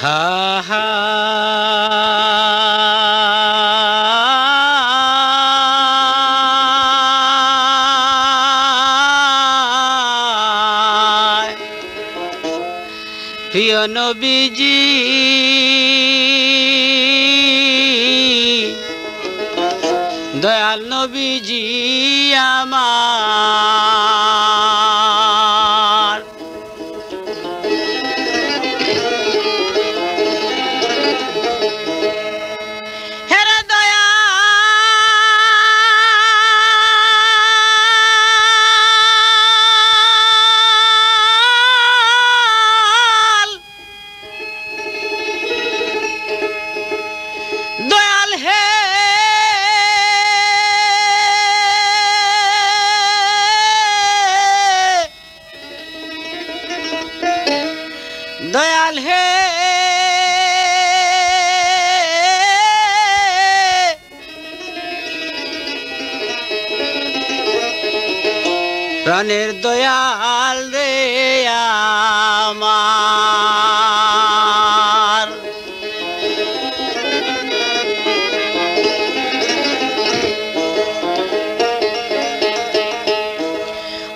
হা হা প্রিয় নবীজি দয়াল নবীজি আমার হেরে দয়াল দয়াল হে দয়াল হে প্রাণের দয়াল রে আমার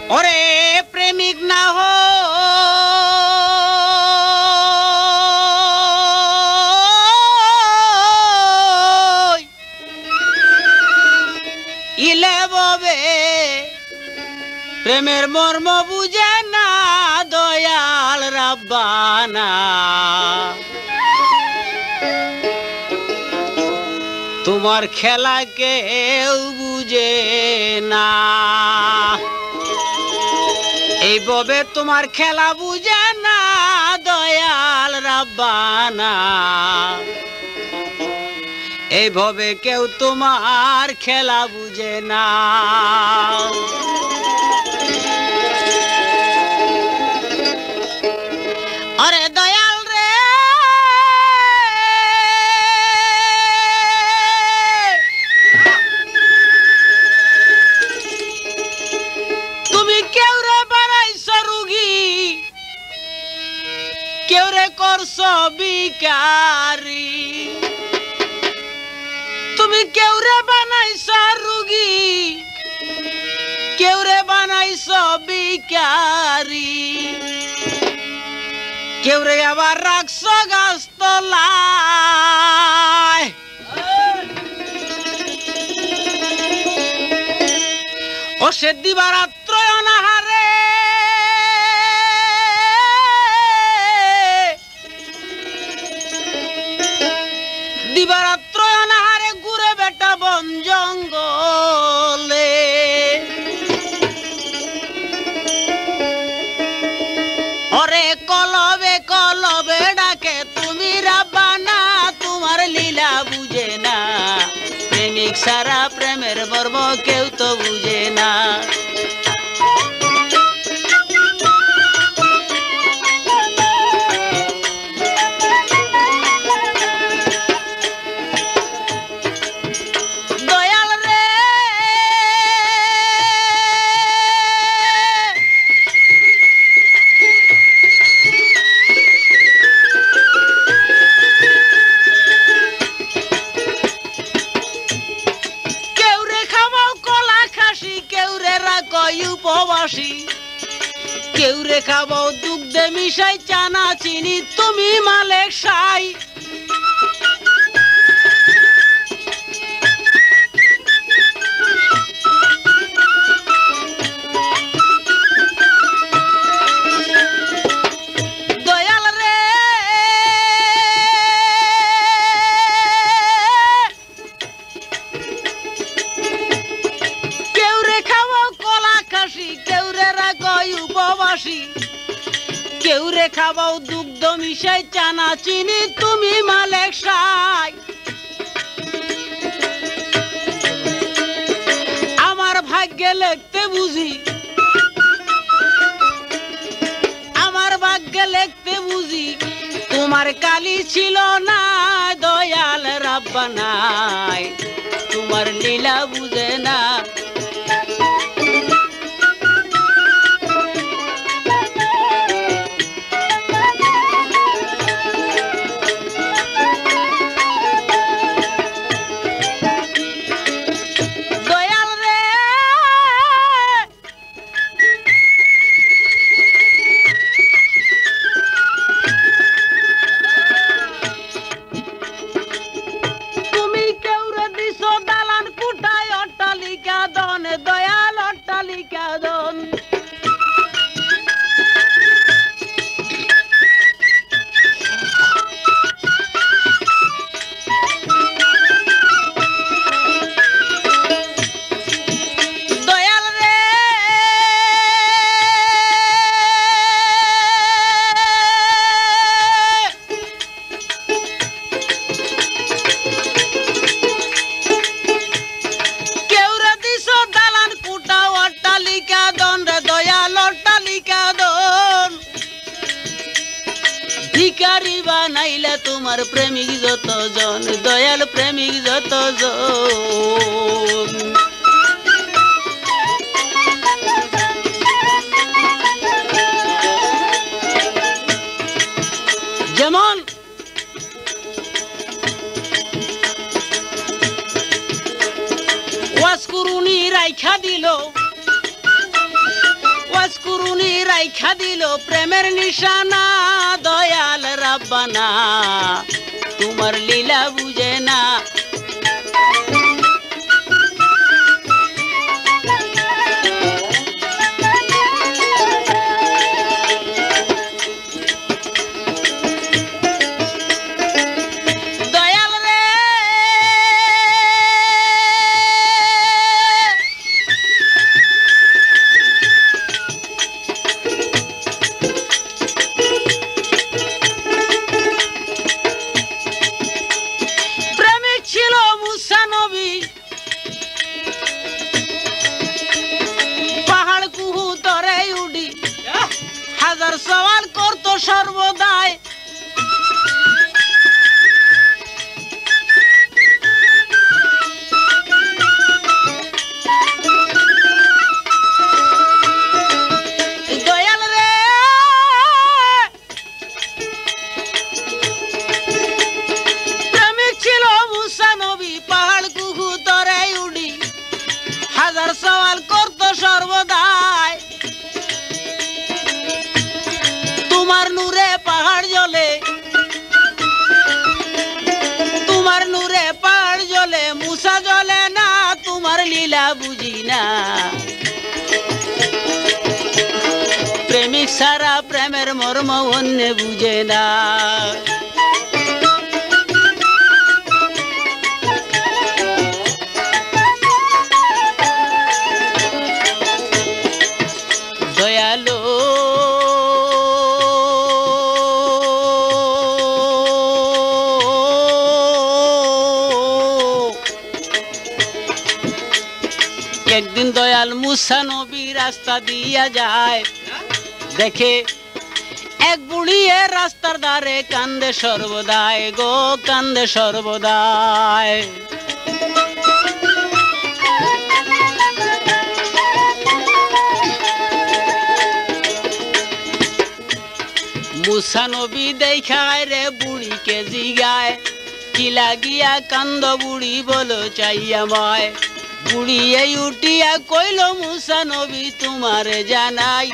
ওরে প্রেমিক না হো ইলে ববে প্রেমের মর্ম বুঝে না দয়াল রাব্বানা তোমার খেলা কেউ বুঝে না এই ববে তোমার খেলা বুঝে না দয়াল রাব্বানা এইভাবে কেউ তোমার খেলা বুঝে না আরে দয়াল রে তুমি কেউ রে বানাইছ রুগী কেউ রে করছ বিকারি তুমি কেউ রে বানাইছ রুগী কেউ রে বানাইছ বিকারি কেউ রে আবার রাখছ গাছতলায় ও সে দিবারাত্র অনাহারে দিবারাত্র অনাহারে ঘুরে বেটা বন জঙ্গলে ওরে কলবে কলবে ডাকে তুমি রাব্বানা তোমার লীলা বুঝে না প্রেমিক সারা প্রেমের মর্ম কেউ তো বুঝে না উপবাসী কেউ রে খাবো দুগ্ধে মিশাই চানা চিনি তুমি মালেক সাই দয়াল রে কেউ রে খাবো কলা খাসি কেউ রে রাগই উপবাসী কেউ রে খাবো দুগ্ধ মিশাই চানা চিনি তুমি মালেক সাই আমার ভাগ্যে লিখতে বুঝি আমার ভাগ্যে লিখতে বুঝি তোমার কালি ছিল না দয়াল রাব্বানা তোমার লীলা বুঝে না বাড়ি বানাইলা তোমার প্রেমিক যতজন, দয়াল প্রেমিক যতজন। যেমন ওয়াসকুরুনি রাইখা দিল, ওয়াসকুরুনি রাইখা দিল প্রেমের নিশানা, দয়াল রাব্বানা তোমার লীলা বুঝে না। সওয়াল করতো সর্বদাই, দয়াল রে প্রেমিক ছিল মুসা নবী, পাহাড় কুহু তরে উডি হাজার সওয়াল করতো সর্বদাই। তোমার নূরে পাহাড় জ্বলে, তোমার নূরে পাহাড় জ্বলে, মুসা জ্বলে না, তোমার লীলা বুঝি না। প্রেমিক সারা প্রেমের মর্ম অন্য বুঝে না। দয়ালো একদিন দয়াল মুসা নবী রাস্তা দিয়া যায়, দেখে এক বুড়ি রাস্তার ধারে কান্দে সর্বদাই গো, কান্দে সর্বদাই। মুসা নবী দেখায় রে বুড়িকে জিগায়, কি লাগিয়া কান্দ বুড়ি বলো চাইয়া মায়। বুড়ি এই উঠিয়া কইল মুসা নবী তোমারে জানাই,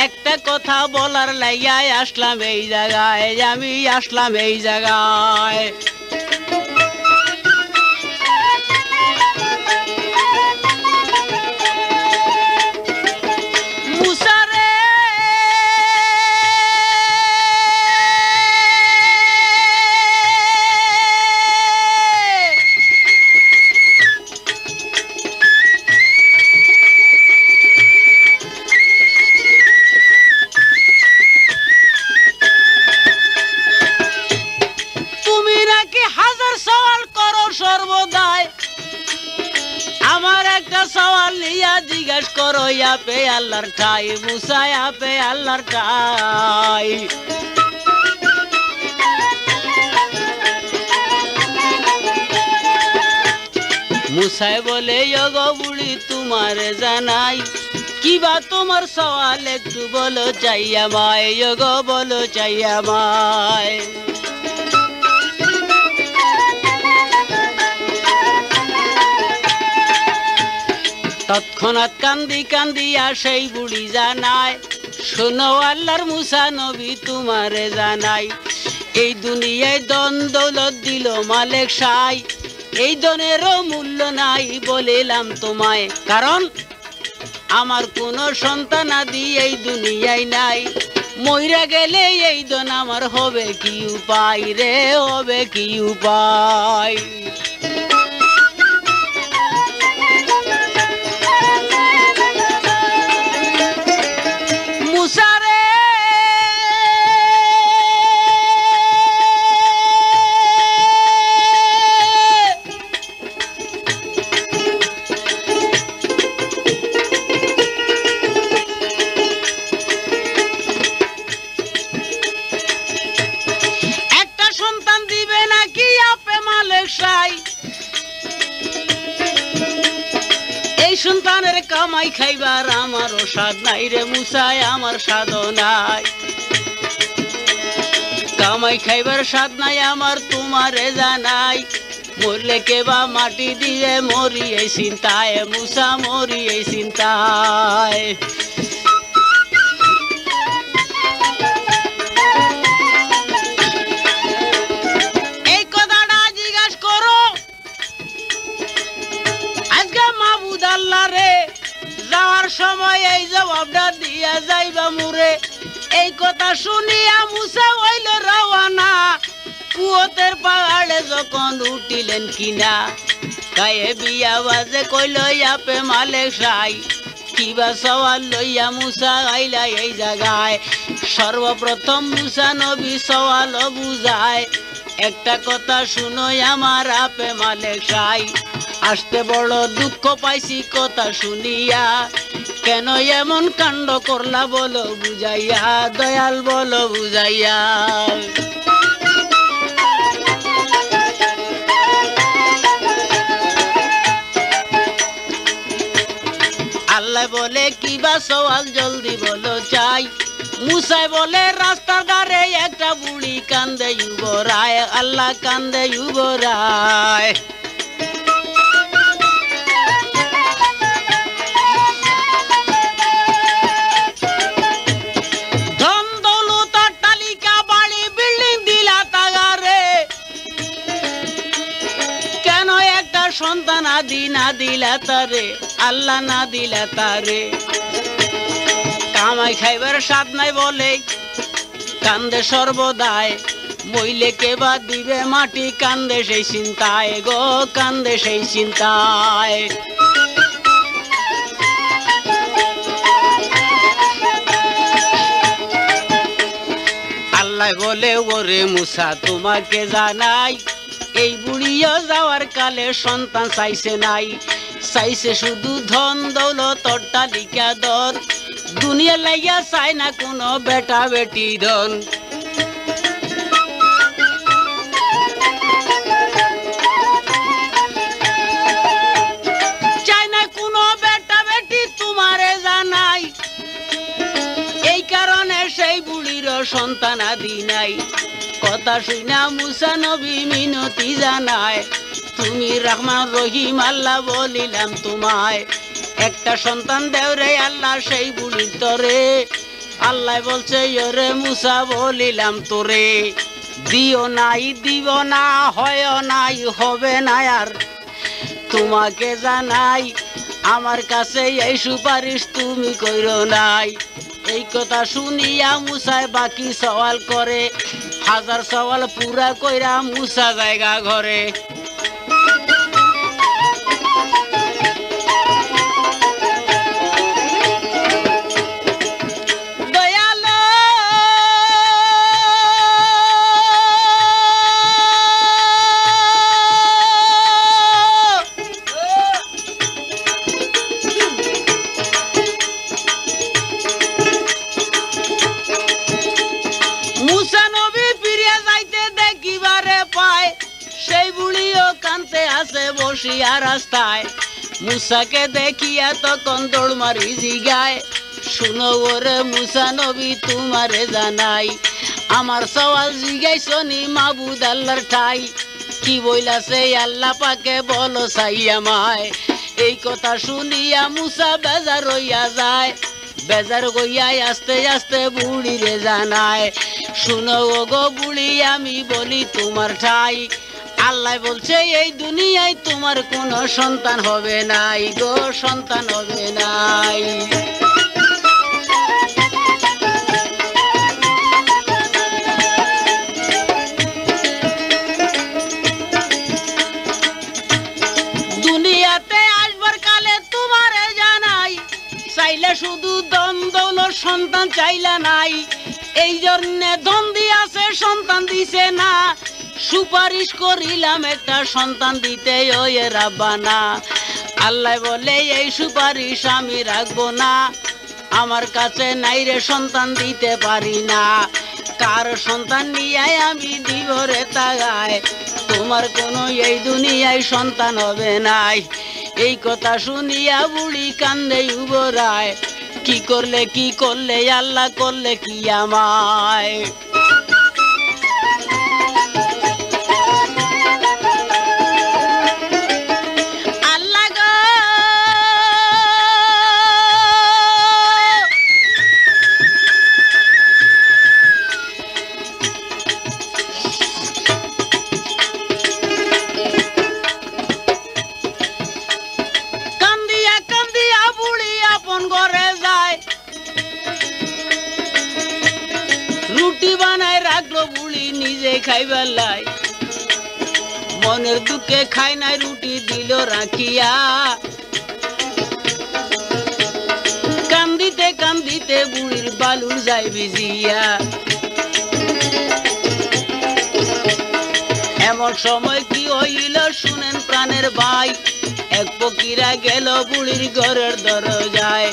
একটা কথা বলার লাইগায় আসলাম এই জায়গায়, আমি আসলাম এই জায়গায়। সর্বদাই আমার একটা সওয়াল নিয়া জিজ্ঞেস করো, আপে আল্লাহর ঠাই মুসা, আপে আল্লাহর ঠাই। মুসাই বলে গো বুড়ি তোমারে জানাই, কিবা তোমার সওয়াল একটু বলো চাইয়া মায়, গো বলো চাইয়া মায়। তৎক্ষণাৎ কান্দি কান্দিয়া সেই বুড়ি জানায়, শোনো আল্লাহর মুসা নবী তোমারে জানাই, এই দুনিয়ায় দন দৌলত দিল মালিক সাই, এই দনেরও মূল্য নাই বলিলাম তোমায়, কারণ আমার কোনো সন্তান আদি এই দুনিয়ায় নাই। মইরা গেলে এই দন আমার হবে কি উপায় রে, হবে কি উপায়। কামাই খাইবার আমারও স্বাদ নাই রে মুসায় আমার স্বাদও নাই কামাই খাইবার স্বাদ নাই আমার তোমারে জানাই মরলে কেবা মাটি দিয়ে মরি এই চিন্তায় মুসা মরি এই চিন্তায় এই কথাটা জিজ্ঞাসা করো আজকে মাহবুদ আল্লাহ রে যাওয়ার সময় এই জবাবটা দিয়া যাইবা মুরে এই কথা শুনিয়া মুসা হইল রওয়ানা কুয়তের পাহাড়ে যখন উঠিলেন কিনা গায়ে বিয়া বাজে কইল আপে মালিক সাই কিবা সওয়াল লইয়া মুসা আইলা এই জায়গায় সর্বপ্রথম মুসা নবী সওয়াল বুঝায় একটা কথা শুনো আমার আপে মালিক সাই আসতে বড় দুঃখ পাইছি কথা শুনিয়া কেন এমন কাণ্ড করলা বলো বুঝাইয়া দয়াল বলো বুঝাইয়া আল্লাহ বলে কিবা সওয়াল জলদি বলো চাই মুসাই বলে রাস্তার ধারে একটা বুড়ি কান্দে যুবরায় আল্লাহ কান্দে যুবরায় ধন দৌলত অট্টালিকা বাড়ি বিল্ডিং দিলা তাগারে কেন একটা সন্তান আদি না দিলা তারে আল্লাহ না দিলা তারে কামাই খাইবার স্বাদ নাই বলে কান্দে সর্বদায় মইলে কেবা দিবে মাটি কান্দে সেই চিন্তায় গো কান্দে সেই চিন্তায় আল্লাহ বলে ওরে মুসা তোমাকে জানাই এই বুড়িও যাওয়ার কালে সন্তান চাইছে নাই চাইছে শুধু ধন দৌলত অট্টালিকা দর দুনিয়া লাইয়া চায় না কোনো বেটা বেটি ধন চায় না কোনো বেটা বেটি তোমারে জানাই এই কারণে সেই বুড়ির সন্তান আদি নাই কথা শুনা মুসা নবী মিনতি জানায় তুমি রহমান রহিম আল্লাহ বলিলাম তোমায় একটা সন্তান দেও রে আল্লাহ সেই বুড়ির তরে আল্লাহ বলছে ওরে মুসা বলিলাম তোরে দিও নাই দিব না হয় নাই হবে না আর তোমাকে জানাই আমার কাছে এই সুপারিশ তুমি কইরো নাই এই কথা শুনিয়া মুসায় বাকি সওয়াল করে হাজার সওয়াল পুরা কইরা মুসা জায়গা ঘরে বসিয়া রাস্তায় মুসাকে দেখিয়া তখন দৌড় মারি জিগায় শুনো ওরে মুসা নবী তোমারে জানাই আমার সওয়াল জিগাইছনি মাহবুদ আল্লাহর ঠাই কি বইলাছে আল্লাহ পাকে বলো চাইয়া মায় এই কথা শুনিয়া মুসা বেজার হইয়া যায় বেজার গইয়া আস্তে আস্তে বুড়িরে জানায় শুনো গো বুড়ি আমি বলি তোমার ঠাই আল্লাহ বলছে এই দুনিয়ায় তোমার কোনো সন্তান হবে নাই গো সন্তান হবে নাই দুনিয়াতে আসবার কালে তোমারে জানাই চাইলে শুধু ধন দৌলত সন্তান চাইলা নাই এই জন্য ধন দিয়াছে সন্তান দিছে না সুপারিশ করিলাম একটা সন্তান দিতে ওই রাব্বানা আল্লাহ বলে এই সুপারিশ আমি রাখবো না আমার কাছে নাই রে সন্তান দিতে পারি না কার সন্তান নিয়ে আমি দিব রে তাগায় তোমার কোনো এই দুনিয়ায় সন্তান হবে নাই এই কথা শুনিয়া বুড়ি কান্দে উবরায়, কি করলে আল্লাহ করলে কি আমায়। রুটি বানায় রাখলো বুড়ি নিজে খাইবার লাই, মনের দুঃখে খাই নাই রুটি দিল রাখিয়া। কান্দিতে কান্দিতে বুড়ির বালুর যায় ভিজিয়া। এমন সময় কি হইল শুনেন প্রাণের ভাই, এক ফকিরা গেল বুড়ির ঘরের দরজায়।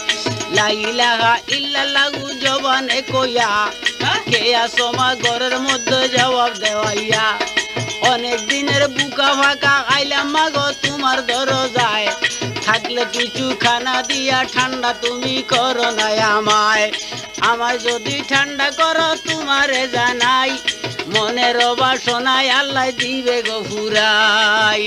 লা ইলাহা ইল্লাল্লাহু জবানে কইয়া, কে আছো মা ঘরের মধ্যে জবাব দেওয়াইয়া। অনেক দিনের বুকা ফাঁকা আইলাম মাগো তোমার দরজায়, থাকলে কিছু খানা দিয়া ঠান্ডা তুমি করো না আমায়। আমায় যদি ঠান্ডা করো তোমারে জানাই, মনের বাসনায় আল্লাহ দিবে গো ফুরাই।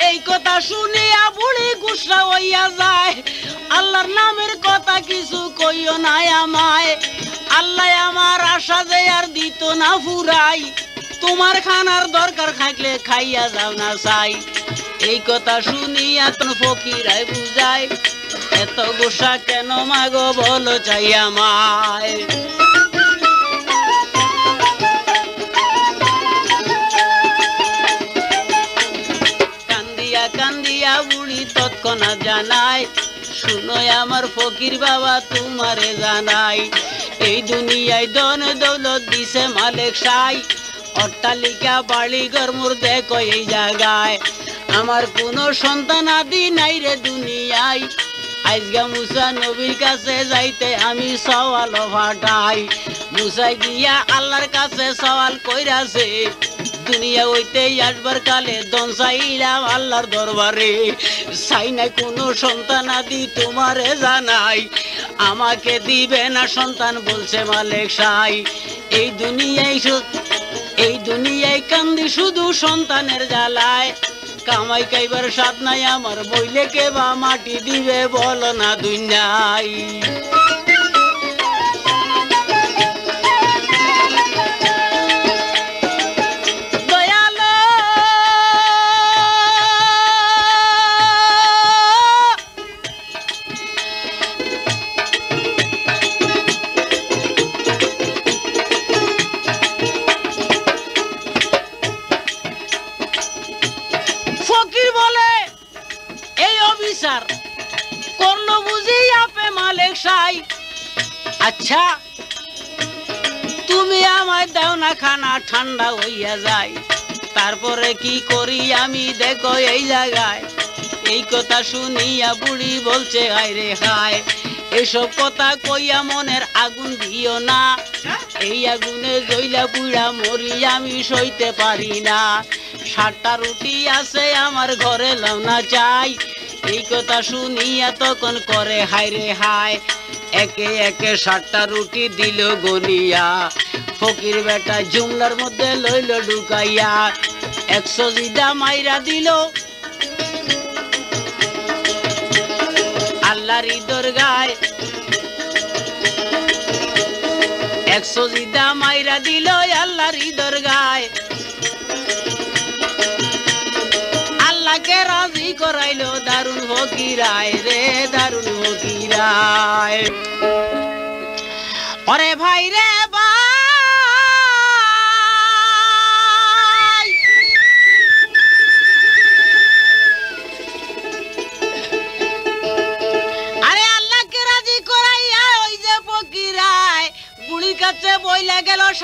এই কথা শুনিয়া বুড়ি গুসা হইয়া যায়, আল্লাহর নামের কথা কিছু কইও না আমায়। আল্লাহ আমার আশা যে আর দিত না ফুরাই, তোমার খানার দরকার থাকলে খাইয়া যাও না চাই। এই কথা শুনিয়া তোর ফকিরাই বুঝায়, এত গুসা কেন মাগো বলো চাই আমায়। কান্দিয়া বুড়ি তৎক্ষণাৎ জানায়, শুনো আমার ফকির বাবা তোমারে জানাই। এই দুনিয়ায় ধন দৌলত দিছে মালিক সাই, অট্টালিকা বাড়ি ঘর মোর দেখো এই জায়গায়। আমার কোনো সন্তান আদি নাই রে দুনিয়ায়, আজগা মুসা নবীর কাছে যাইতে আমি সওয়াল ফাটাই। মুসা গিয়া আল্লাহর কাছে সওয়াল কইরাছে, দুনিয়া হইতে আসবার কালে দন চাইলাম আল্লাহর দরবারে, চাই নাই কোনো সন্তান আদি তোমারে জানাই। আমাকে দিবে না সন্তান বলছে মালিক সাই। এই দুনিয়ায় কান্দি শুধু সন্তানের জ্বালায়, কামাই খাইবার স্বাদ নাই আমার, বইলে কে বা মাটি দিবে বলো না দুনিয়ায়। ফকির বলে এই অবিচার করলো বুঝি আপে মালিক সাই। আচ্ছা তুমি আমায় দাও না খানা ঠান্ডা হইয়া যায়, তারপরে কি করি আমি দেখো এই জায়গায়। এই কথা শুনিয়া বুড়ি বলছে হায় রে হায়, এসব কথা কইয়া মনের আগুন দিও না, এই আগুনে জ্বইলা পুড়া মরি আমি সইতে পারি না। 7টা রুটি আছে আমার ঘরে লাও না চাই। এই কথা শুনিয়া তখন করে হায় রে হায়, একে একে 7টা রুটি দিল গনিয়া। ফকির বেটা জুমলার মধ্যে লইল ঢুকাইয়া, 100 জিদা মাইরা দিল আল্লাহর দরগায়। 100 জিদা মাইরা দিল আল্লাহর দরগায়। আল্লাহকে রাজি করাইলো দারুণ ফকিরায় রে দারুণ ফকিরায়। ওরে ভাই রে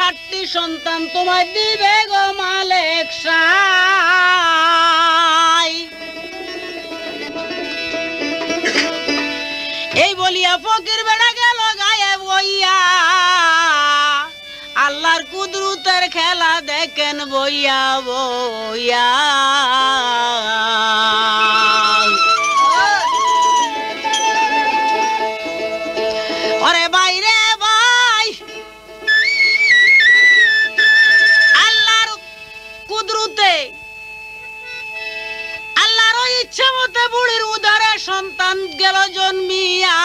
7টি সন্তান তোমায় দিবে গো মালিক সাই। এই বলিয়া ফকির বেড়া গেল গায়ে বইয়া, আল্লাহর কুদরতের খেলা দেখেন বইয়া বইয়া। ওরে বাইরে ভাই, আল্লাহর কুদরতে আল্লাহর ইচ্ছা মতে বুড়ির উদরে সন্তান গেল জন্মিয়া।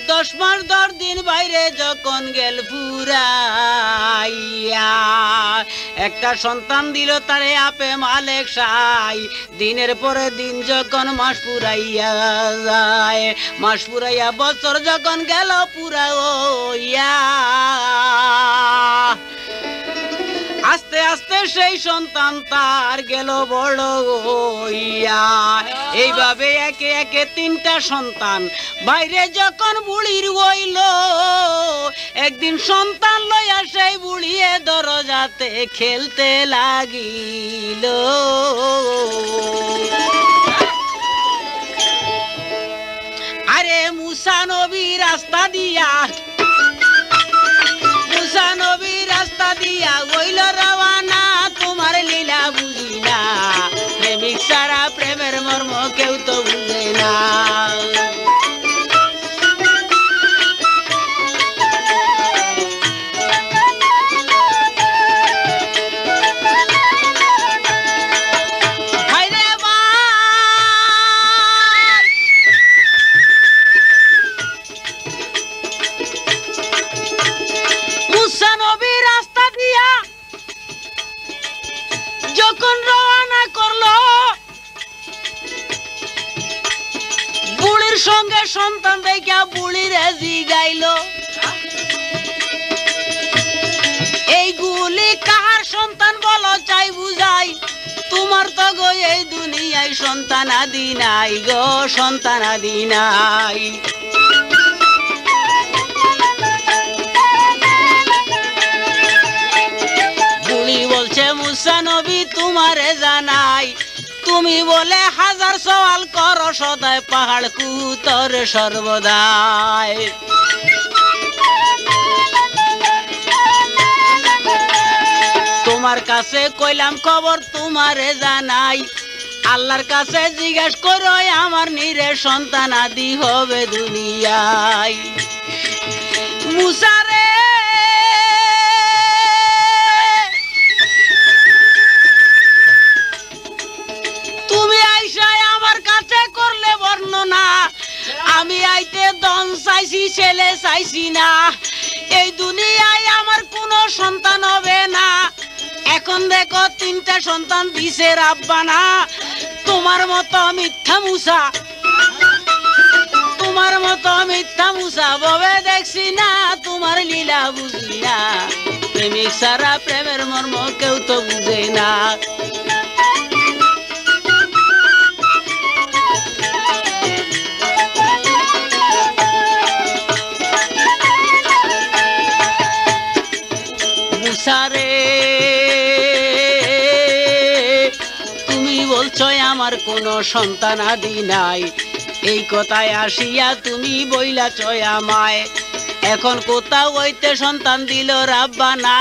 10 মাস 10 দিন বাইরে যখন গেল পুরাইয়া, একটা সন্তান দিল তারে আপে মালিক সাই। দিনের পরে দিন যখন মাস পুরাইয়া যায়, মাস পুরাইয়া বছর যখন গেল পুরা হইয়া, আস্তে আস্তে সেই সন্তান তার গেল বড় হইয়া। এইভাবে একে একে 3টা সন্তান বাইরে যখন বুড়ির হইল, একদিন সন্তান লইয়া সেই বুড়িয়ে দরজাতে খেলতে লাগিল। আরে মুসা নবী রাস্তা দিয়া, মুসা নবী রাস্তা দিয়া হইল রওয়ানা, তোমার লীলা বুঝি না, প্রেমিক সারা প্রেমের মর্ম কেউ তো বুঝে না। যখন রওনা করলো, বুড়ির সঙ্গে সন্তান দেখা বুড়ির জিগাইলো, এইগুলি কার সন্তান বলো চাই বুঝাই, তোমার তো গো এই দুনিয়ায় সন্তান আদি নাই গো, সন্তান আদি নাই। বুড়ি বলছে মুসা নবী তোমারে জানাই, তুমি বলে 1000 সওয়াল করো সদায়, পাহাড় কুতর সর্বদাই। তোমার কাছে কইলাম খবর তোমারে জানাই, আল্লাহর কাছে জিজ্ঞাসা করো আমার নিরে সন্তান আদি হবে দুনিয়ায়। মুসা রে তুমি আইসায় আমার কাছে করলে বর্ণনা, আমি আইতে দন চাইছি ছেলে চাইছি না, এই দুনিয়ায় আমার কোনো সন্তান হবে না। এখন দেখো 3টা সন্তান দিছে রাব্বানা, তোমার মতো মিথ্যা মুসা, তোমার মতো মিথ্যা মুসা ববে দেখছি না, তোমার লীলা বুঝি না, প্রেমিক সারা প্রেমের মর্ম কেউ তো বুঝে না। মুসারে তুমি বলছো আমার কোনো সন্তান আদি নাই, এই কথায় আসিয়া তুমি বইলা চয় আমায়, এখন কোথাও হইতে সন্তান দিল রাব্বানা,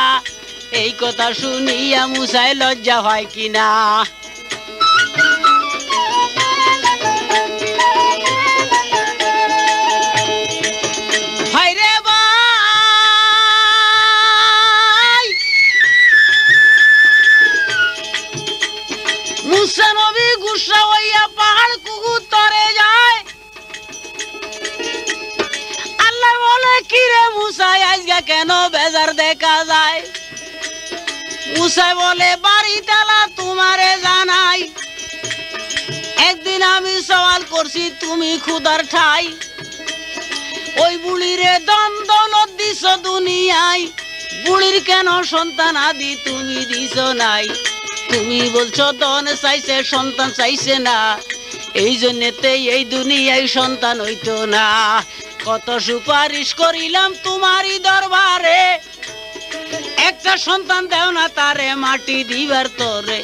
এই কথা শুনিয়া মুসায় লজ্জা হয় কিনা। মুসা নবী গুসা হইয়া পাহাড় কুকুতরে যায়, আল্লাহ বলে কিরে মুসা আজকে কেন বেজার দেখা যায়, মুসা বলে বাড়ি তালা তোমারে জানাই, একদিন আমি সওয়াল করছি তুমি ক্ষুধার ঠাই, ওই বুড়িরে দন দৌলত দিছ দুনিয়ায়, বুড়ির কেন সন্তান আদি তুমি দিছ নাই, তুমি বলছো দন চাইছে সন্তান চাইছে না, এই জন্যতে এই দুনিয়ায় সন্তান হইতো না। কত সুপারিশ করিলাম তোমারই দরবারে, তিনটা সন্তান দেও না তারে মাটি দিবার তোরে,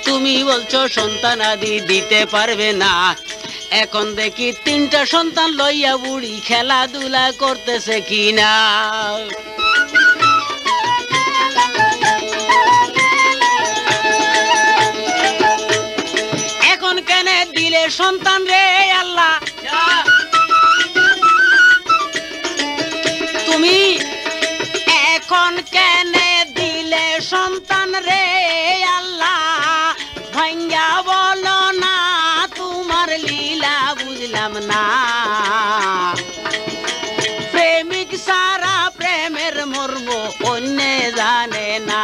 তুমি বলছো সন্তান আদি দিতে পারবে না। এখন দেখি তিনটা সন্তান লইয়া বুড়ি খেলাধুলা করতেছে কিনা। এখন কেনে দিলে সন্তান রে আল্লাহ, তুমি এখন কেনে দিলে সন্তান রে আল্লাহ, ভাঙ্গা বলো না তোমার লীলা বুঝলাম না। প্রেমিক সারা প্রেমের মর্ম অন্য জানে না।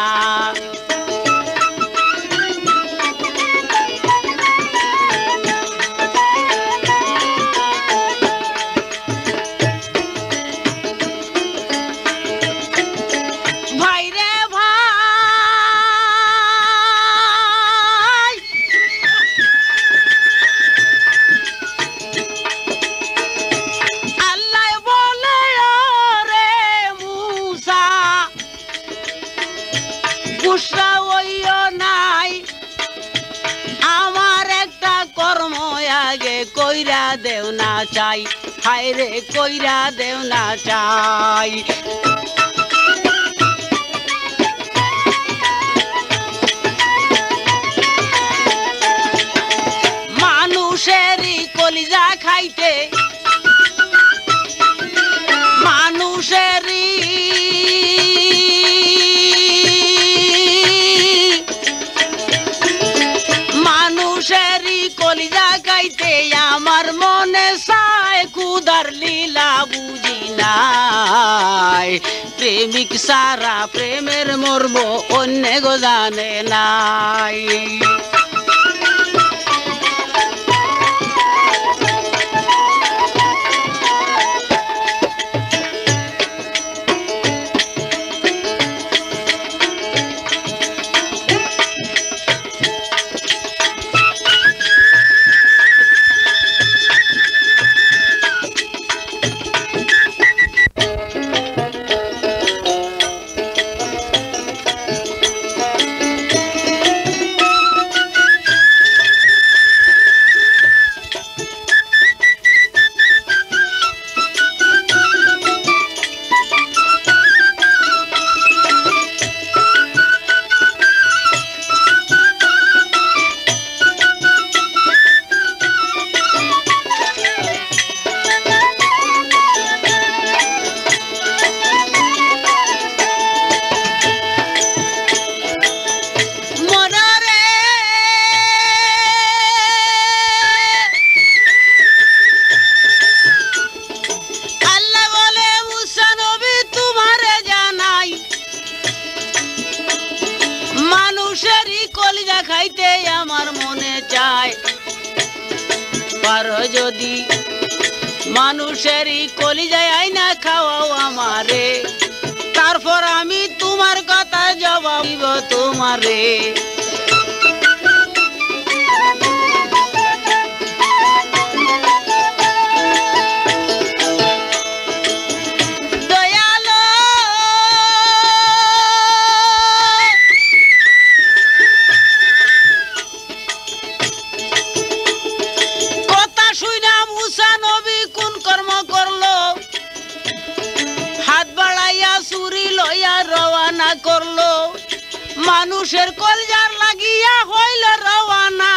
কইরা দেও না চাই, হায় রে কইরা দেও না চাই। মানুষেরই কলিজা খাইতে, মানুষেরই মানুষেরই কলিজা খাইতে আমার মনে চায় ক্ষুধার লীলা বুঝি নাই। প্রেমিক সারা প্রেমের মর্ম অন্য গো জানে নাই। খাইতে আমার মনে চায়, পারো যদি মানুষেরই কলিজায় আইনা খাওয়াও আমারে, তারপর আমি তোমার কথা জবাব দিব তোমারে। করলো মানুষের কলজার লাগিয়া হইল রওয়ানা,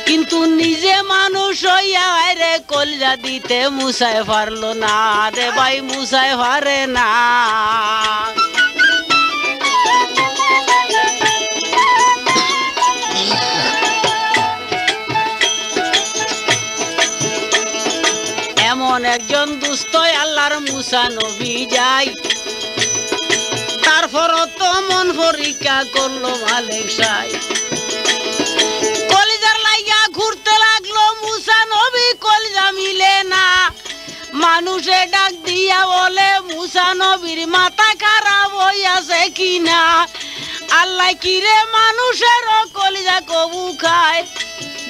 কিন্তু নিজে মানুষ হইয়া রে কলজা দিতে মুসায় পারলো না রে ভাই, মুসায় পারে না। এমন একজন দুস্থ আল্লাহর মুসা নবী যাই, তারপর তো মন পরীক্ষা করলো মালিক সাই, কলিজার লাইগা ঘুরতে লাগলো মুসা নবী, কলিজা মিলে না। মানুষে ডাক দিয়া বলে মুসা নবীর মাথা খারাপ হইয়াছে কিনা, আল্লাহ কিরে মানুষের কলিজা কবু খায়,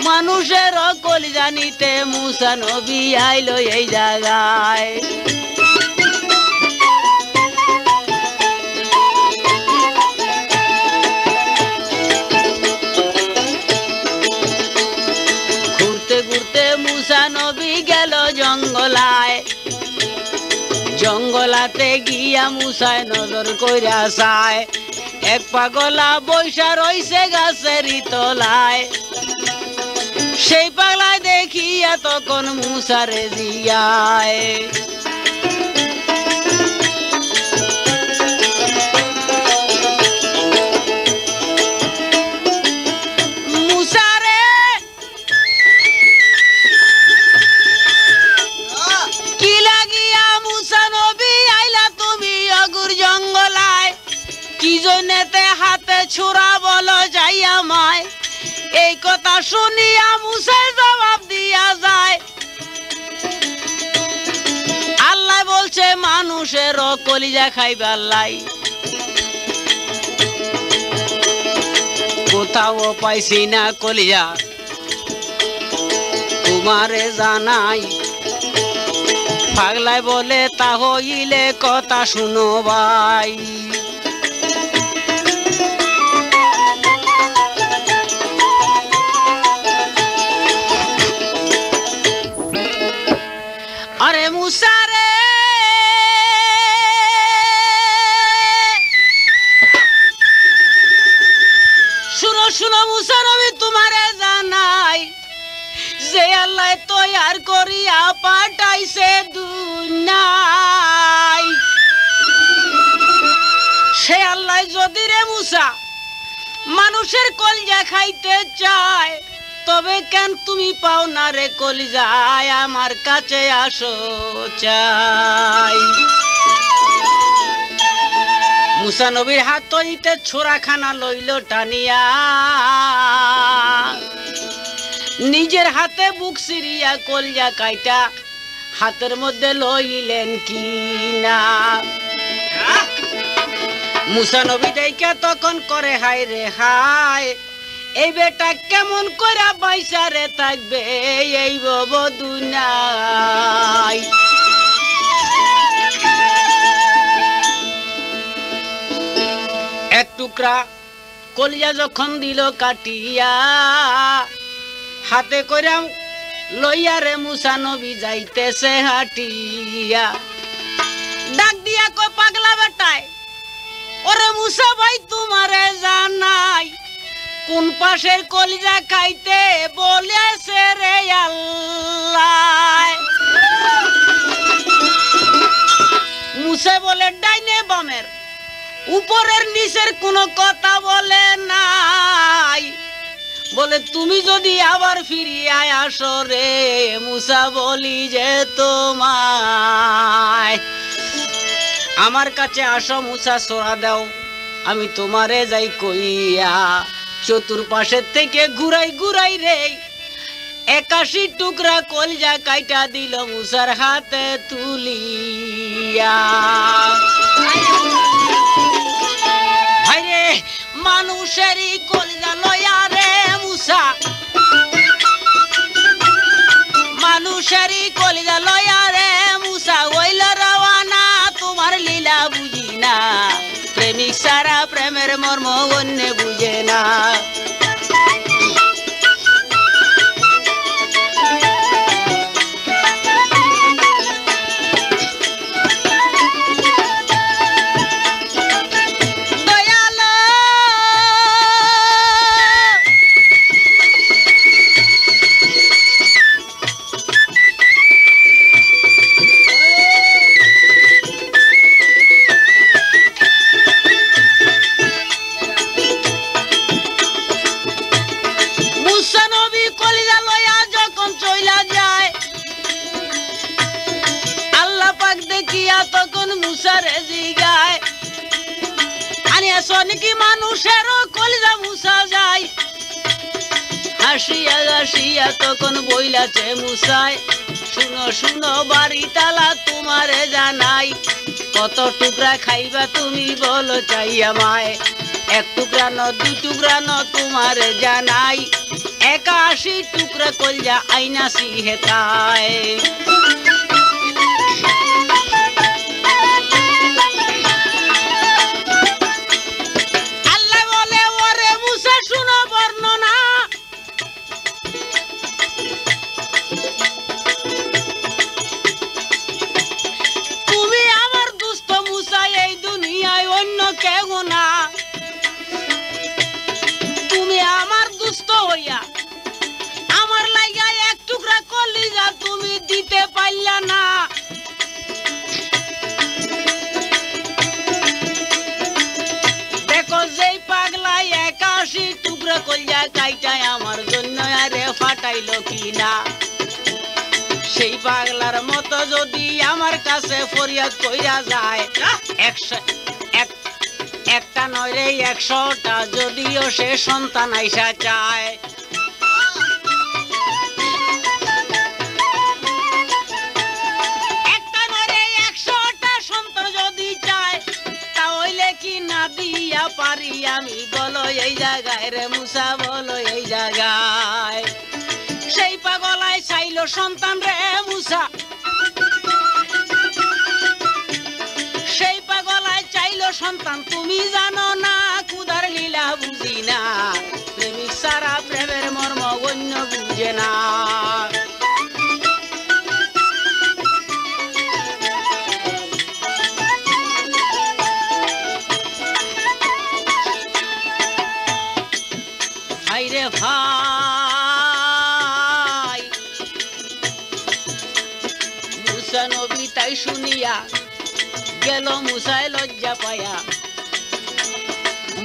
মানুষের কলিজা নিতে মুসা নবী আইলো এই জায়গায়। গিয়া মুসায় নজর কইরা চায় এক পাগলা বৈশা রইছে গাছেরই তলায় সেই পাগলায় দেখিয়া তখন মুসারে জিয়ায় হাতে ছোড়া বলো যাইয়া মায় এই কথা শুনিয়া মুসা জবাব দিয়া যায় আল্লাহ বলছে মানুষের কলিজা খাইবার লাই কোথাও পাইছি না কলিজা তোমারে জানাই পাগলায় বলে তা হইলে কথা শুনো ভাই আরে মুসা রে শুনো শুনো মুসা নবী তোমারে জানাই যে আল্লাহ তৈয়ার করিয়া পাঠাইছে দুনিয়ায় সে আল্লাহ যদি রে মুসা মানুষের কলিজা খাইতে চায় তবে কেন তুমি পাও না রে কলিজায় আমার কাছে আসো চাই মুসা নবীর হাত হইতে ছোড়াখানা লইল টানিয়া নিজের হাতে বুক সিরিয়া কলিজা কাইটা হাতের মধ্যে লইলেন কি না মুসা নবী দেখে তখন করে হায় রে হায় এই বেটা কেমন করে বাইসারে থাকবে এই বব দুনিয়ায় এক টুকরা কলিজা যখন দিল কাটিয়া হাতে করে লইয়া রে মুসা নবী যাইতেছে হাটিয়া ডাক দিয়া কই পাগলা বেটায় ওরে মুসা ভাই তোমারে জানাই কোন পাশের কলিজা খাইতে বলেছে রে আল্লাহ মুসা বলে ডাইনে বামের উপরের নিচের কোনো কথা বলে নাই বলে তুমি যদি আবার ফিরিয়ে আসো রে মুসা বলি যে তোমায় আমার কাছে আসো মুসা সোরা দাও আমি তোমারে যাই কইয়া চতুর্পাশের থেকে ঘুরাই ঘুরাই রে 81 টুকরা কলিজা কাইটা দিল মুসার হাতে তুলিয়া ভাইরে মানুষেরই কলিজা লয়া রে মুসা মানুষেরই কলিজা লয়া রে মুসা হইল রওয়ানা তোমার লীলা বুঝি না প্রেমিক সারা প্রেমের মর্ম অন্য বুঝে না কি মানুষের কলিজা মুসা যায় হাসিয়া হাসিয়া তখন বইলাছে মুসায় শুনো শুনো বাড়ি তালা তোমারে জানাই কত টুকরা খাইবা তুমি বলো চাই আমায় এক টুকরা ন দুই টুকরা ন তোমারে জানাই 81 টুকরা কলিজা আইনাছি হেতায় দিতে পারলা না দেখো যেই পাগলাই 81 টুকরা কইয়া কাইটায় আমার জন্য আরে ফাটাইলো কিনা সেই পাগলার মতো যদি আমার কাছে ফরিয়াদ কইরা যায় একটা নয় রে 100টা যদিও সে সন্তান আইসা চায় একটা নয় রে 100টা সন্তান যদি চায় তাহলে কি না দিয়া পারি আমি বলো এই জায়গায় রে মুসা বলো এই জায়গায় সেই পাগলায় চাইলো সন্তান রে মুসা সেই পাগলায় চাইলো সন্তান তুমি জানো না খুদার লীলা বুঝি না প্রেমিক সারা প্রেমের মর্ম অন্য বুঝে না ভাইরে ভাই মুসা নবী তাই শুনিয়া গেল মুসায় লজ্জা পায়া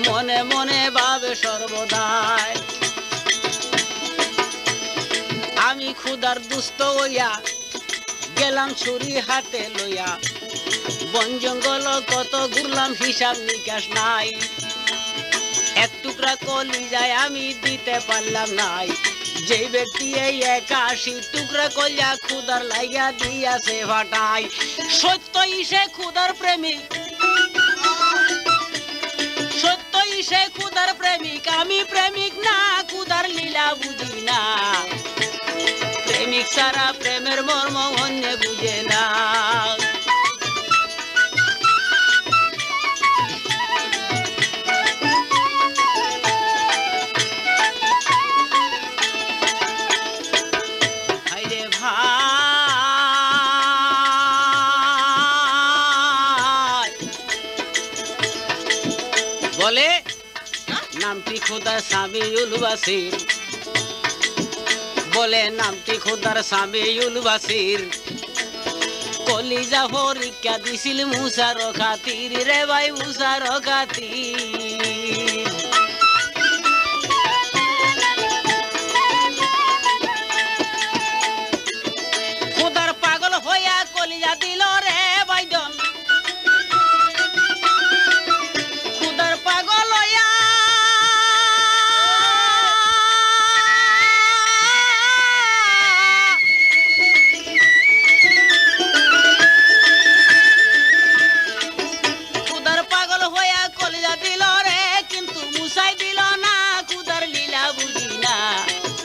মনে মনে ভাবে সর্বদাই আমি ক্ষুধার দুস্থ হইয়া গেলাম ছুরি হাতে লইয়া বন জঙ্গল কত ঘুরলাম হিসাব নিকাশ নাই এক টুকরা কলিজায় আমি দিতে পারলাম নাই যে ব্যক্তি এই 81 টুকরা কলিজা ক্ষুধার লাইগা দিয়াছে ফাটাই সত্যই সে ক্ষুধার প্রেমিক সত্যই সে ক্ষুধার প্রেমিক আমি প্রেমিক না ক্ষুধার লীলা বুঝি না প্রেমিক সারা প্রেমের মর্ম অন্য বুঝে না বলে নামটি খোদার সামিউল বাসির বলে নামটি খোদার সামিউল বাসির কলিজা পরীক্ষা দিছিল মুসার খাতির রে ভাই মুসার খাতির খোদার পাগল হইয়া কলিজা দিল রে ভাইজন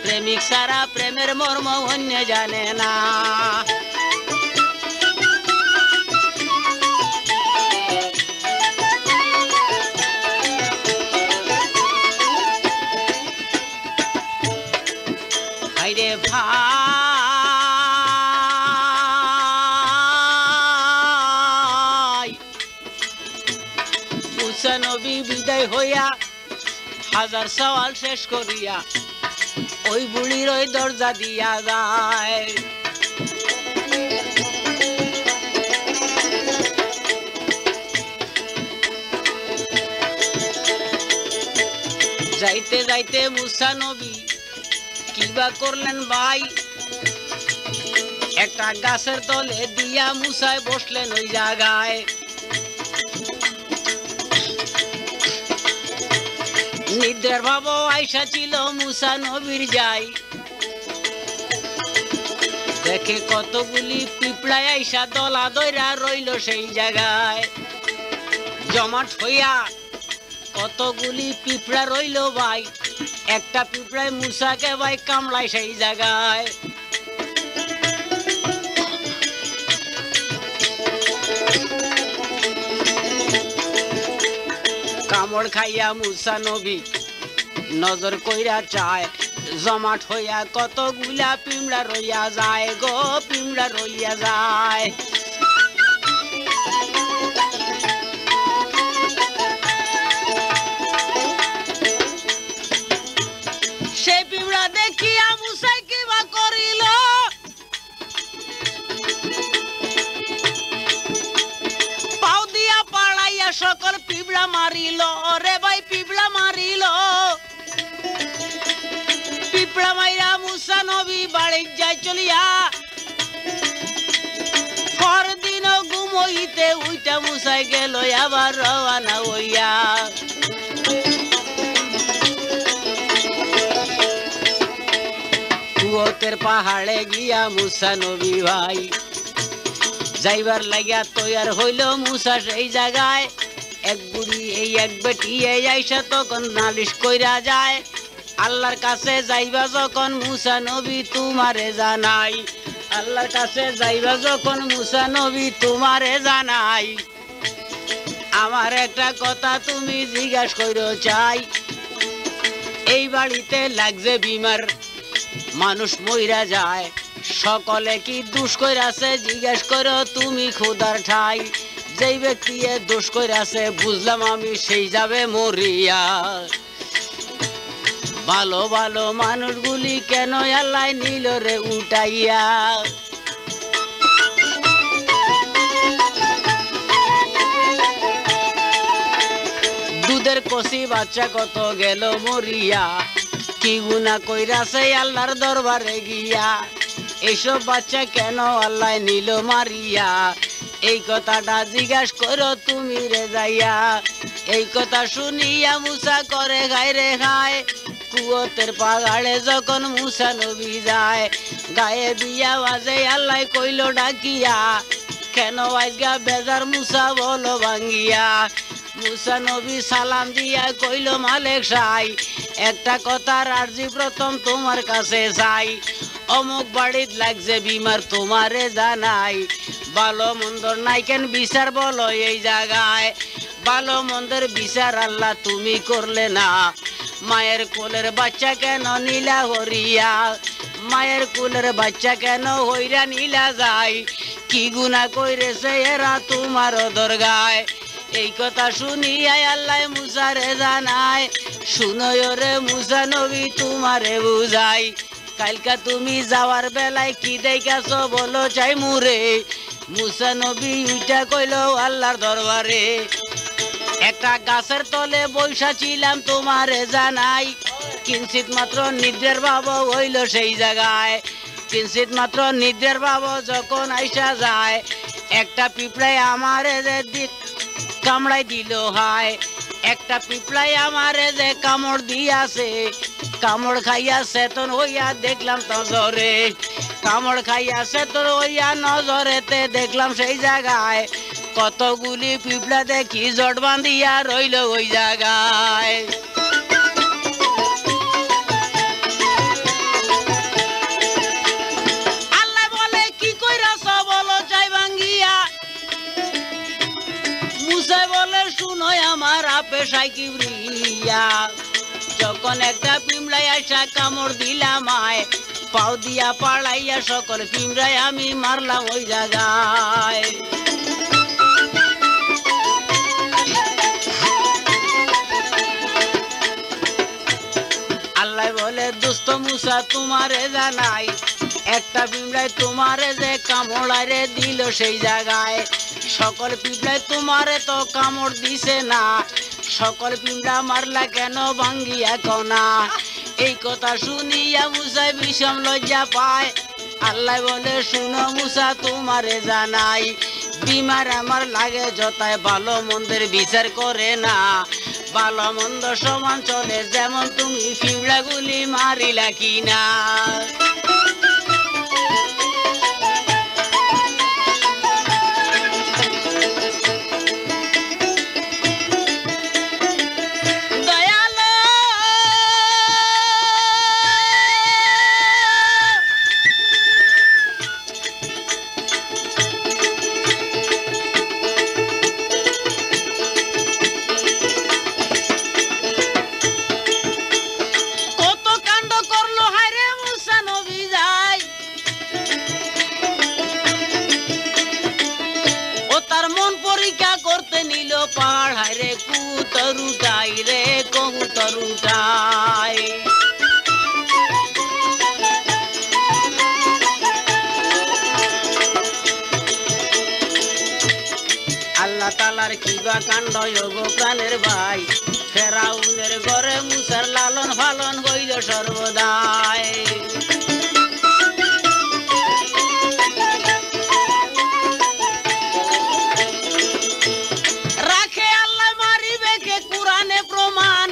প্রেমিক সারা প্রেমের মর্ম অন্য জানে না ভাইরে ভাই মুসা নবী বিদায় হইয়া হাজার সওয়াল শেষ করিয়া ওই বুড়ির ওই দরজা দিয়া যায় যাইতে যাইতে মুসা নবী কিবা করলেন ভাই একটা গাছের তলে দিয়া মুসায় বসলেন ওই জায়গায় নিদ্রার ভাব আইসা ছিল মুসা নবীর যাই দেখে কতগুলি পিঁপড়ায় আইসা দলা দইরা রইল সেই জায়গায় জমাট হইয়া কতগুলি পিঁপড়া রইল ভাই একটা পিঁপড়ায় মুসাকে ভাই কামড়ায় সেই জায়গায় কামড় খাইয়া মুসা নবী নজর কইরা চায় জমাট হইয়া কতগুলা পিঁপড়া রইয়া যায় গো পিঁপড়া রইয়া যায় সে পিঁপড়া দেখিয়া মুসাই কিবা করিল মারিল ওরে ভাই পিঁপড়া মারিল পিঁপড়া মাইরা মুসা নবী বাড়ি যায় চলিয়া পরদিন ঘুম হইতে উইটা মুসাই গেল আবার রওয়ানা হইয়া কুয়তের পাহাড়ে গিয়া মুসা নবী ভাই যাইবার লাগিয়া তৈয়ার হইল মুসা সেই জায়গায় এক বুড়ি এই এক বেটি এই আইসা তখন নালিশ কইরা যায় আল্লাহর কাছে যাইবা যখন মুসা নবী তোমারে জানাই আল্লাহর কাছে যাইবা যখন মুসা নবী তোমারে জানাই আমার একটা কথা তুমি জিজ্ঞাসা কইরো চাই এই বাড়িতে লাগছে বিমার মানুষ মইরা যায় সকলে কি দোষ কইরাছে জিজ্ঞাসা করো তুমি খোদার ঠাই যেই ব্যক্তি দোষ কইরাছে বুঝলাম আমি সেই যাবে মরিয়া ভালো ভালো মানুষগুলি কেন আল্লাহ নিল রে উঠাইয়া দুধের কষি বাচ্চা কত গেল মরিয়া কি গুনাহ কইরাছে আল্লাহর দরবারে গিয়া এইসব বাচ্চা কেন আল্লাহ নিল মারিয়া এই কথাটা জিজ্ঞাসা করো তুমি রে যাইয়া এই কথা শুনিয়া মুসা করে গায় রে খায় কুয়তের পাহাড়ে যখন মুসা নবী যায় গায়ে দিয়া বাজে আল্লাহ কইল ডাকিয়া কেন আজগা বেজার মুসা বলো ভাঙ্গিয়া মুসা নবী সালাম দিয়া কইল মালিক সাই একটা কথার আরজি প্রথম তোমার কাছে চাই অমুক বাড়িত লাগছে বিমার তোমারে জানাই ভালো মন্দর নাই কেন বিচার বলো এই জায়গায় ভালো মন্দের বিচার আল্লাহ তুমি করলে না মায়ের কোলের বাচ্চা কেন নীলা হরিয়া মায়ের কোলের বাচ্চা কেন হইরা নীলা যায় কি গুনাহ কইরেছে এরা তোমার দরগায় এই কথা শুনিয়া আল্লাহ মুসারে জানায় শুনো রে মুসা নবী তোমারে বুঝাই কালকা তুমি যাওয়ার বেলায় কি দেখাছো বলো চাই মুরে মুসা নবী উইটা কইল আল্লাহর দরবারে একটা গাছের তলে বৈশা ছিলাম তোমারে জানাই কিঞ্চিত মাত্র নিদ্রার ভাব হইল সেই জায়গায় কিঞ্চিত মাত্র নিদ্রার ভাব যখন আইসা যায় একটা পিঁপড়ায় আমারে যে কামড়াই দিল হায় একটা পিঁপড়ায় আমারে যে কামড় দিয়াছে কামড় খাইয়া চেতন হইয়া দেখলাম নজরে কামড় খাইয়া চেতন হইয়া নজরেতে দেখলাম সেই জায়গায় কতগুলি পিঁপড়া দেখি জট বাঁধিয়া রইল ওই জায়গায় আল্লাহ বলে কি কইরাছ বলো চাই ভাঙ্গিয়া মুসা বলে শুনো আমার পেশায় কি ব্রিয়া যখন একটা পিঁপড়ায় আসা কামড় দিলাম আয় পাও দিয়া পাড়াইয়া সকল পিঁপড়ায় আমি মারলাম ওই জায়গায় আল্লাহ বলে দোস্ত মুসা তোমারে জানাই একটা পিঁপড়ায় তোমারে যে কামড়ারে দিল সেই জায়গায় সকল পিঁপড়ায় তোমারে তো কামড় দিছে না সকল পিঁপড়া মারলা কেন ভাঙ্গিয়া কনা এই কথা শুনিয়া মুসা বিষম লজ্জা পায় আল্লাহ বলে শুনো মুসা তোমারে জানাই বিমার আমার লাগে যতায় ভালো মন্দের বিচার করে না ভালো মন্দ সমান চলে যেমন তুমি পিঁপড়াগুলি মারিলা কিনা পাহাড় হায় কুতরুটাই রে কবুতরুটাই আল্লাহ তাআলার কি বা কাণ্ড গো প্রাণের ভাই ফেরাউনের ঘরে মুসার লালন পালন হইল সর্বদাই রাখে আল্লাহ মারিবে কে কুরআনে প্রমাণ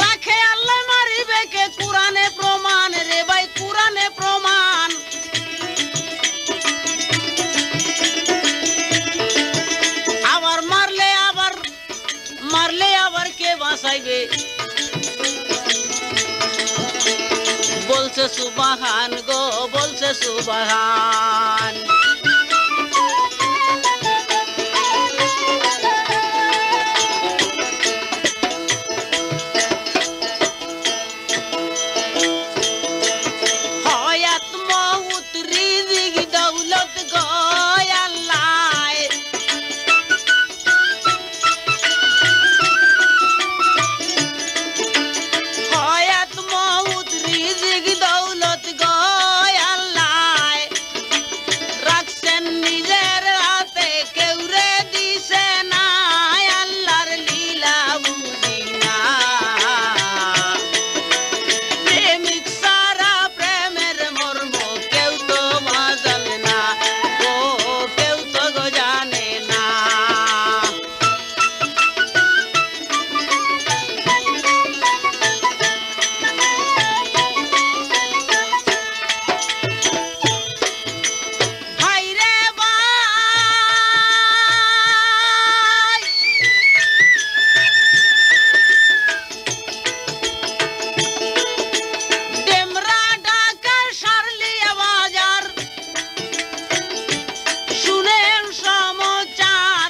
রাখে আল্লাহ মারিবে কে কুরআনে প্রমাণ রে ভাই কুরআনে প্রমাণ আবার মারলে আবার কে বাঁচাইবে বলছে সুবহান গো বলছে সুবহান হয়াত মউত রিজিক দৌলত গো আল্লাহ হয়াত মউত রিজিক দৌলত গো আল্লাহ রাখছেন নিজের হাতে কেউ রে দিছে না আল্লাহর লীলা বুঝি না প্রেমিক সারা প্রেমের মর্ম কেউ তো জানে না ও কেউ তো গো জানে না ভাই রে ভাই ডেমরা ঢাকার শার্লিয়া বাজার শুনেন সমাচার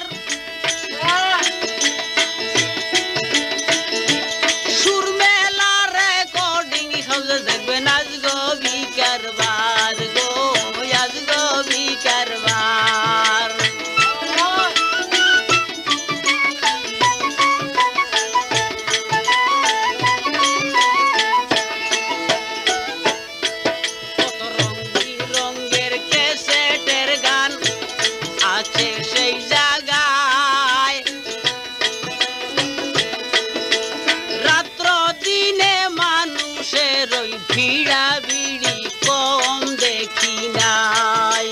সুর মেলা রেকর্ডিং হাউসে দেখবেন আজ গো বিকারবার গো আজ গো বিকারবার কত রঙের ক্যাসেটের গান আছে সেই জায়গায় রাত্র দিনে মানুষের ওই ভিড়া ভিড়ি কম দেখি নাই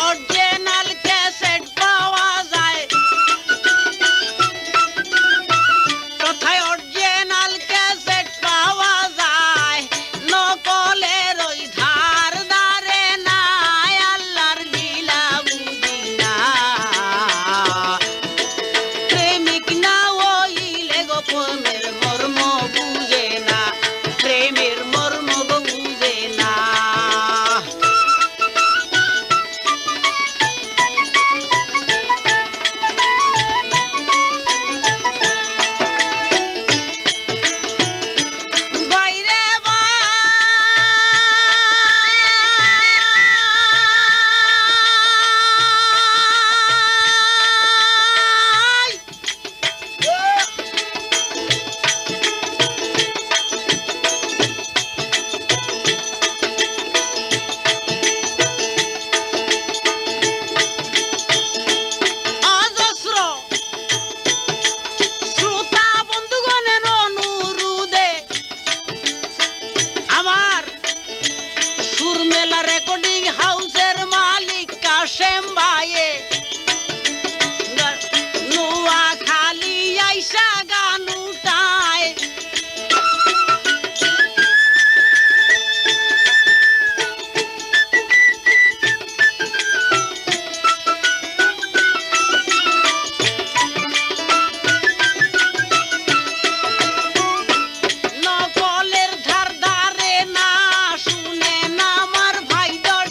অরিজিনাল ক্যাসেট পাওয়া যায় কোথায় অরিজিনাল ক্যাসেট পাওয়া যায় নকলের ওই ধার ধারে নাই আল্লাহর লীলা বুঝি না প্রেমিক না হইলে গো প্রেমের মর্ম বুঝে না প্রেমের মর্ম গো বুঝে না বাইরে ভাই অজস্র শ্রোতা বন্ধুগণের অনুরোধে আমার সুরমেলা রেকর্ডিং হাউসের মালিক কাশেম ভাইয়ে নোয়াখালী আইসা গান উঠায় নকলের ধার ধারে না শুনে না আমার ভাই দর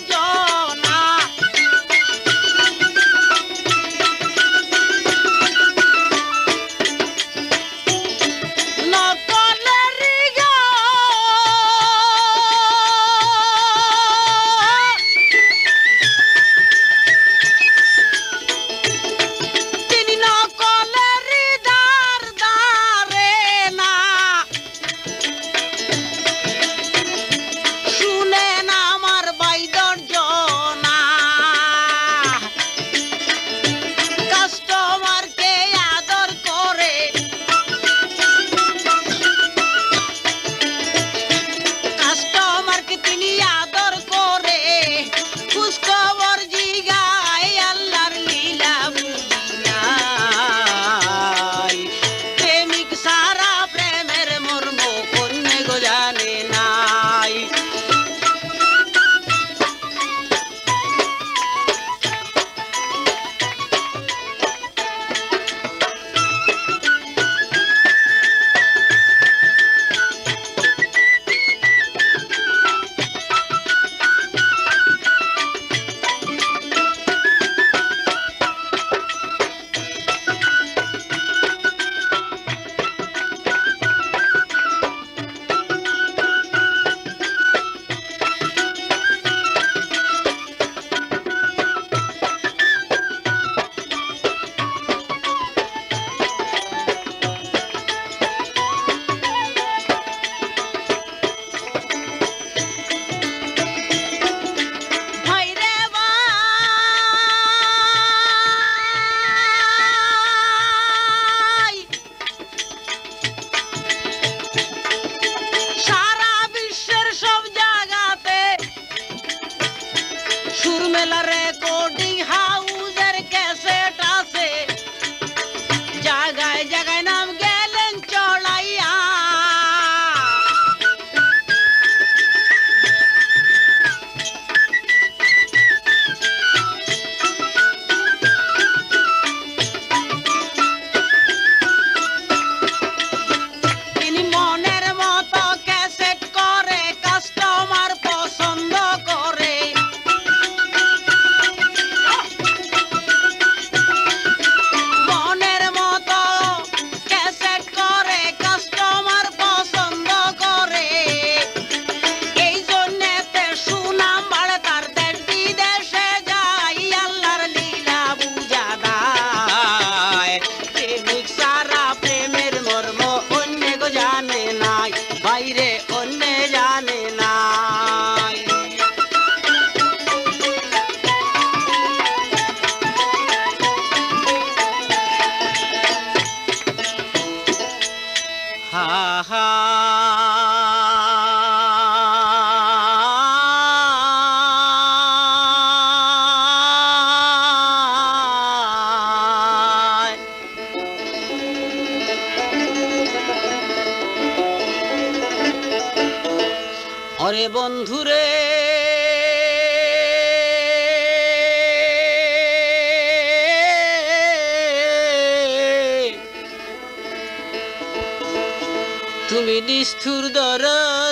ওরে বন্ধুরে তুমি নিষ্ঠুর দরদ